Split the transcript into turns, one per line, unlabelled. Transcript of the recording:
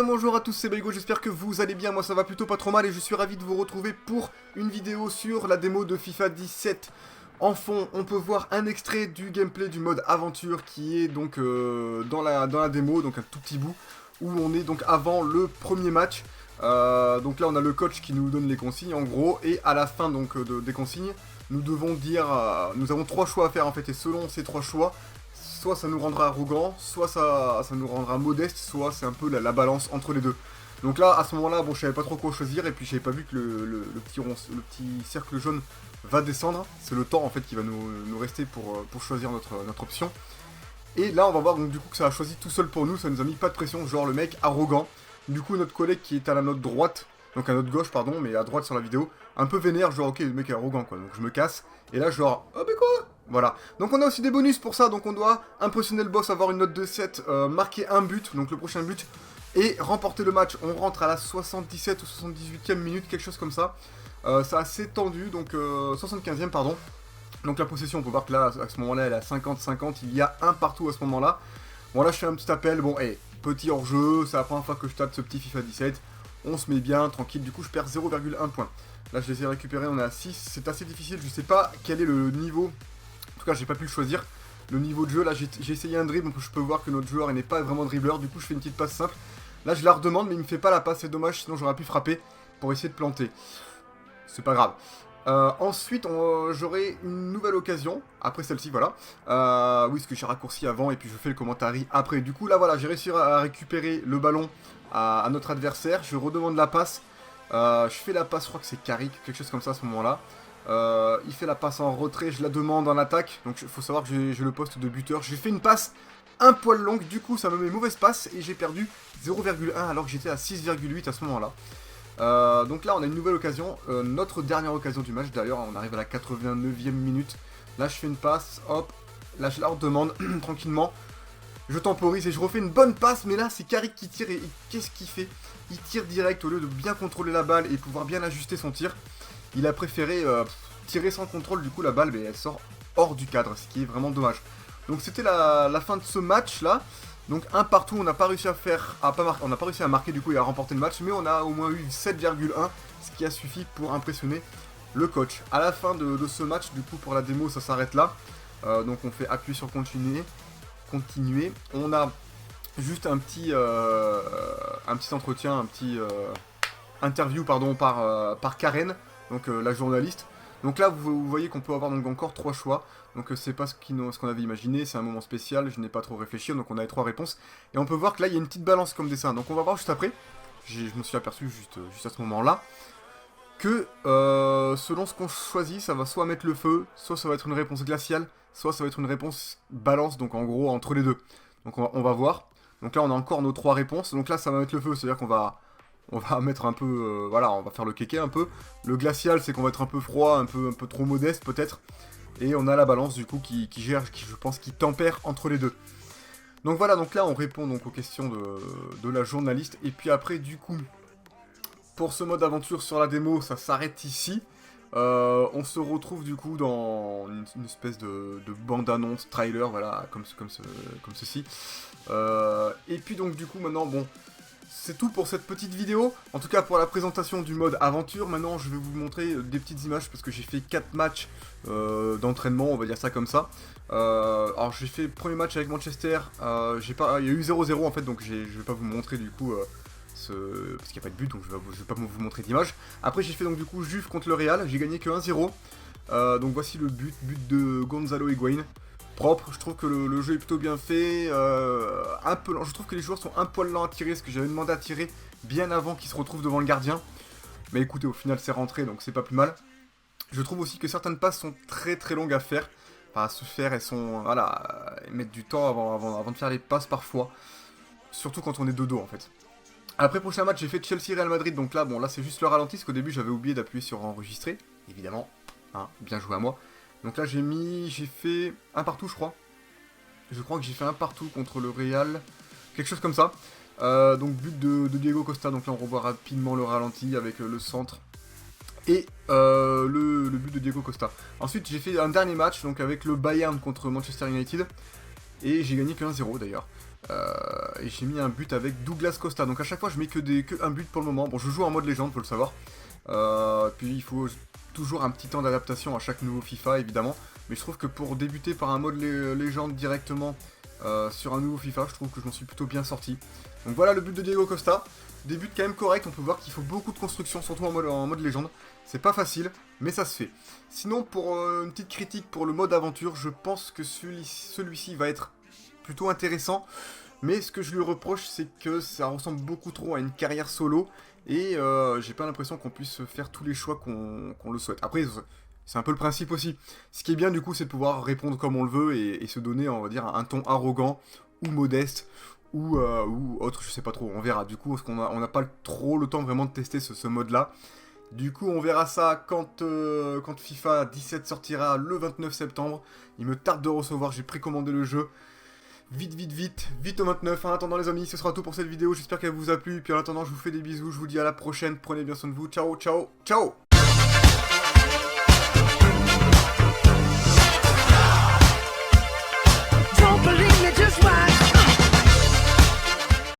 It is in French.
bien bonjour à tous, c'est Baigo, j'espère que vous allez bien, moi ça va plutôt pas trop mal et je suis ravi de vous retrouver pour une vidéo sur la démo de FIFA 17. En fond, on peut voir un extrait du gameplay du mode aventure qui est donc dans la démo, donc un tout petit bout, où on est donc avant le premier match. Donc là on a le coach qui nous donne les consignes en gros, et à la fin donc des consignes, nous devons dire, nous avons trois choix à faire en fait, et selon ces trois choix, soit ça nous rendra arrogant, soit ça nous rendra modeste, soit c'est un peu la balance entre les deux. Donc là, à ce moment-là, bon, je savais pas trop quoi choisir, et puis j'avais pas vu que le petit cercle jaune va descendre. C'est le temps en fait qui va nous rester pour choisir notre option. Et là, on va voir donc du coup que ça a choisi tout seul pour nous, ça nous a mis pas de pression, genre le mec arrogant. Du coup, notre collègue qui est à la note droite, donc à notre gauche, pardon, mais à droite sur la vidéo, un peu vénère, genre ok, le mec est arrogant quoi, donc je me casse. Et là, genre, oh mais quoi? Voilà. Donc on a aussi des bonus pour ça, donc on doit impressionner le boss, avoir une note de 7, marquer un but, donc le prochain but, et remporter le match. On rentre à la 77 ou 78e minute, quelque chose comme ça. C'est assez tendu, donc 75e pardon. Donc la possession, on peut voir que là, à ce moment-là, elle est à 50-50, il y a un partout à ce moment-là. Bon là, je fais un petit appel, bon, petit hors-jeu, c'est la première fois que je tape ce petit FIFA 17. On se met bien, tranquille, du coup je perds 0,1 point. Là je les ai récupérés, on est à 6, c'est assez difficile, je sais pas quel est le niveau. En tout cas, j'ai pas pu le choisir. Le niveau de jeu, là, j'ai essayé un dribble, donc je peux voir que notre joueur n'est pas vraiment dribbleur. Du coup, je fais une petite passe simple. Là, je la redemande, mais il me fait pas la passe. C'est dommage, sinon j'aurais pu frapper pour essayer de planter. C'est pas grave. Ensuite, j'aurai une nouvelle occasion. Après celle-ci, voilà. Oui, parce que j'ai raccourci avant et puis je fais le commentaire après. Du coup, là, voilà, j'ai réussi à récupérer le ballon à notre adversaire. Je redemande la passe. Je fais la passe, je crois que c'est Carrick, quelque chose comme ça à ce moment-là. Il fait la passe en retrait, je la demande en attaque. Donc il faut savoir que j'ai le poste de buteur. J'ai fait une passe un poil longue, du coup ça me met mauvaise passe et j'ai perdu 0,1 alors que j'étais à 6,8 à ce moment-là. Donc là on a une nouvelle occasion, notre dernière occasion du match d'ailleurs, on arrive à la 89e minute. Là je fais une passe, hop, là je la redemande tranquillement. Je temporise et je refais une bonne passe, mais là c'est Carrick qui tire et qu'est-ce qu'il fait? Il tire direct au lieu de bien contrôler la balle et pouvoir bien ajuster son tir. Il a préféré tirer sans contrôle, du coup la balle elle sort hors du cadre, ce qui est vraiment dommage. Donc c'était la fin de ce match là. Donc un partout, on n'a pas réussi à faire, on n'a pas réussi à marquer du coup et à remporter le match, mais on a au moins eu 7,1, ce qui a suffi pour impressionner le coach. À la fin de ce match, du coup pour la démo ça s'arrête là. Donc on fait appuyer sur continuer. On a juste un petit entretien, un petit interview pardon par Karen. Donc la journaliste. Donc là vous voyez qu'on peut avoir donc encore trois choix. Donc c'est pas ce qu'on avait imaginé, c'est un moment spécial, je n'ai pas trop réfléchi, donc on a les trois réponses. Et on peut voir que là il y a une petite balance comme dessin. Donc on va voir juste après. Je me suis aperçu juste à ce moment là que selon ce qu'on choisit, ça va soit mettre le feu, soit ça va être une réponse glaciale, soit ça va être une réponse balance, donc en gros entre les deux. Donc on va voir. Donc là on a encore nos trois réponses. Donc là ça va mettre le feu, c'est à dire qu'on va mettre un peu, voilà, on va faire le kéké un peu. Le glacial, c'est qu'on va être un peu froid, un peu trop modeste peut-être. Et on a la balance du coup qui gère, qui je pense qui tempère entre les deux. Donc voilà, donc là on répond donc aux questions de la journaliste. Et puis après du coup, pour ce mode aventure sur la démo, ça s'arrête ici. On se retrouve du coup dans une espèce de bande-annonce, trailer, voilà, comme ceci. Et puis donc du coup maintenant, bon... C'est tout pour cette petite vidéo, en tout cas pour la présentation du mode aventure. Maintenant je vais vous montrer des petites images parce que j'ai fait 4 matchs d'entraînement, on va dire ça comme ça. Alors j'ai fait le premier match avec Manchester, il y a eu 0-0 en fait, donc je vais pas vous montrer du coup, parce qu'il n'y a pas de but, donc je vais pas vous montrer d'image. Après j'ai fait donc du coup Juve contre le Real, j'ai gagné que 1-0. Donc voici le but de Gonzalo Higuaín. Propre, je trouve que le jeu est plutôt bien fait, un peu lent. Je trouve que les joueurs sont un poil lents à tirer, parce que j'avais demandé à tirer bien avant qu'ils se retrouvent devant le gardien. Mais écoutez, au final c'est rentré, donc c'est pas plus mal. Je trouve aussi que certaines passes sont très très longues à faire. Enfin, à se faire, elles sont... Voilà, elles mettent du temps avant de faire les passes parfois. Surtout quand on est de dos en fait. Après, prochain match, j'ai fait Chelsea-Real Madrid, donc là, bon, là c'est juste le ralenti, parce qu'au début j'avais oublié d'appuyer sur enregistrer, évidemment. Hein, bien joué à moi. Donc là j'ai fait un partout je crois. Je crois que j'ai fait un partout contre le Real. Quelque chose comme ça. Donc but de Diego Costa. Donc là on revoit rapidement le ralenti avec le centre. Et le but de Diego Costa. Ensuite j'ai fait un dernier match donc avec le Bayern contre Manchester United. Et j'ai gagné que 1-0 d'ailleurs. Et j'ai mis un but avec Douglas Costa. Donc à chaque fois je mets que un but pour le moment. Bon, je joue en mode légende, faut le savoir. Puis il faut toujours un petit temps d'adaptation à chaque nouveau FIFA évidemment. Mais je trouve que pour débuter par un mode légende directement sur un nouveau FIFA, je trouve que je m'en suis plutôt bien sorti. Donc voilà le but de Diego Costa. Des buts quand même corrects, on peut voir qu'il faut beaucoup de construction, surtout en mode légende. C'est pas facile, mais ça se fait. Sinon, pour une petite critique pour le mode aventure, je pense que celui-ci va être plutôt intéressant. Mais ce que je lui reproche, c'est que ça ressemble beaucoup trop à une carrière solo. Et j'ai pas l'impression qu'on puisse faire tous les choix qu'on le souhaite. Après, c'est un peu le principe aussi. Ce qui est bien du coup, c'est de pouvoir répondre comme on le veut et se donner, on va dire, un ton arrogant ou modeste. Ou autre, je sais pas trop, on verra. Du coup, parce qu'on n'a pas trop le temps vraiment de tester ce mode-là. Du coup, on verra ça quand FIFA 17 sortira le 29 septembre. Il me tarde de recevoir, j'ai précommandé le jeu. Vite au 29. En attendant les amis, ce sera tout pour cette vidéo. J'espère qu'elle vous a plu. Puis en attendant, je vous fais des bisous. Je vous dis à la prochaine. Prenez bien soin de vous. Ciao.